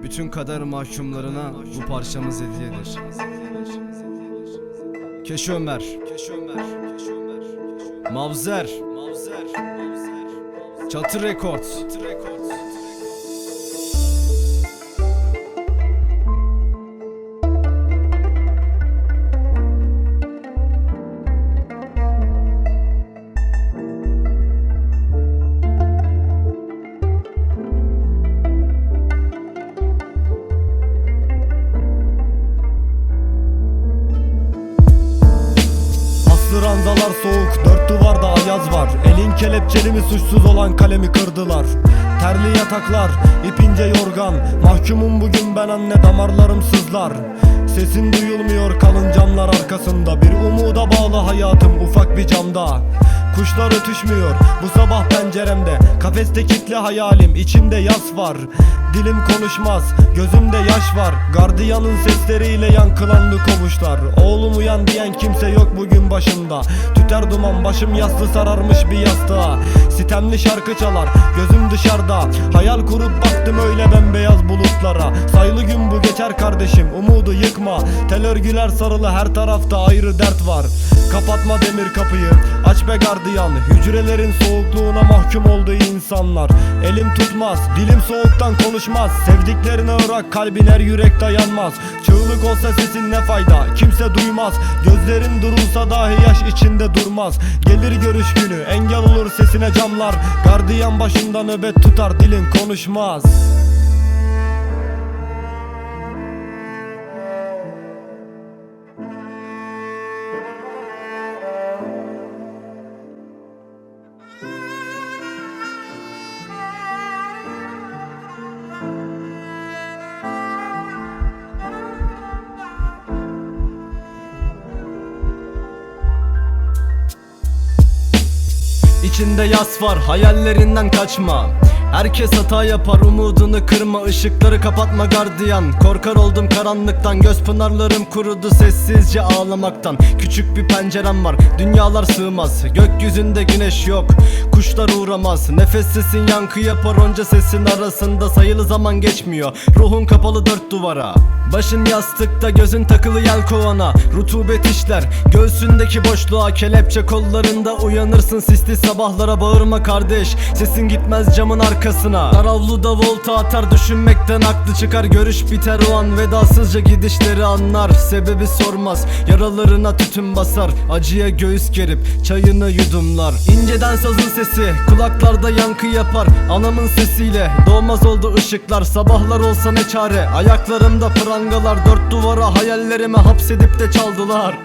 Bütün kader mahkumlarına bu parçamız hediyedir. Keşi Ömer, Mavzer, Çatı Records. Ranzalar soğuk, dört duvarda ayaz var. Elin kelepçeli mi, suçsuz olan kalemi kırdılar. Terli yataklar, ipince yorgan. Mahkumum bugün ben anne, damarlarım sızlar. Sesin duyulmuyor kalın camlar arkasında. Bir umuda bağlı hayatım ufak bir camda. Kuşlar ötüşmüyor bu sabah penceremde. Kafeste kilitli hayalim, içimde yas var. Dilim konuşmaz, gözümde yaş var. Gardiyanın sesleriyle yankılandı kovuşlar. Oğlum uyan diyen kimse yok bugün başımda. Tüter duman, başım yaslı sararmış bir yastığa. Sitemli şarkı çalar, gözüm dışarıda. Hayal kurup baktım öyle bembeyaz bulutlara. Sayılı gün bu geçer kardeşim, umudu yıkma. Tel örgüler sarılı, her tarafta ayrı dert var. Kapatma demir kapıyı, aç be gardiyan. Hücrelerin soğukluğuna mahkum olduğu insanlar. Elim tutmaz, dilim soğuktan konuşmaz. Sevdiklerine ırak, kalbin her yürek dayanmaz. Çığlık olsa sesin ne fayda, kimse duymaz. Gözlerin durulsa dahi yaş içinde durmaz. Gelir görüş günü, engel olur sesine camlar. Gardiyan başında nöbet tutar, dilin konuşmaz. İçinde yas var, hayallerinden kaçma. Herkes hata yapar, umudunu kırma. Işıkları kapatma gardiyan. Korkar oldum karanlıktan, göz pınarlarım kurudu sessizce ağlamaktan. Küçük bir pencerem var, dünyalar sığmaz. Gökyüzünde güneş yok, kuşlar uğramaz. Nefes sesin yankı yapar, onca sesin arasında. Sayılı zaman geçmiyor, ruhun kapalı dört duvara. Başın yastıkta, gözün takılı yelkovana. Rutubet işler göğsündeki boşluğa. Kelepçe kollarında uyanırsın sisli sabahlara. Bağırma kardeş, sesin gitmez camın arkasına. Daravluda volta atar, düşünmekten aklı çıkar. Görüş biter o an, vedasızca gidişleri anlar. Sebebi sormaz, yaralarına tütün basar. Acıya göğüs gerip çayını yudumlar. İnceden sazın sesi kulaklarda yankı yapar. Anamın sesiyle doğmaz oldu ışıklar. Sabahlar olsa ne çare, ayaklarımda prangalar. Dört duvara hayallerimi hapsedip de çaldılar.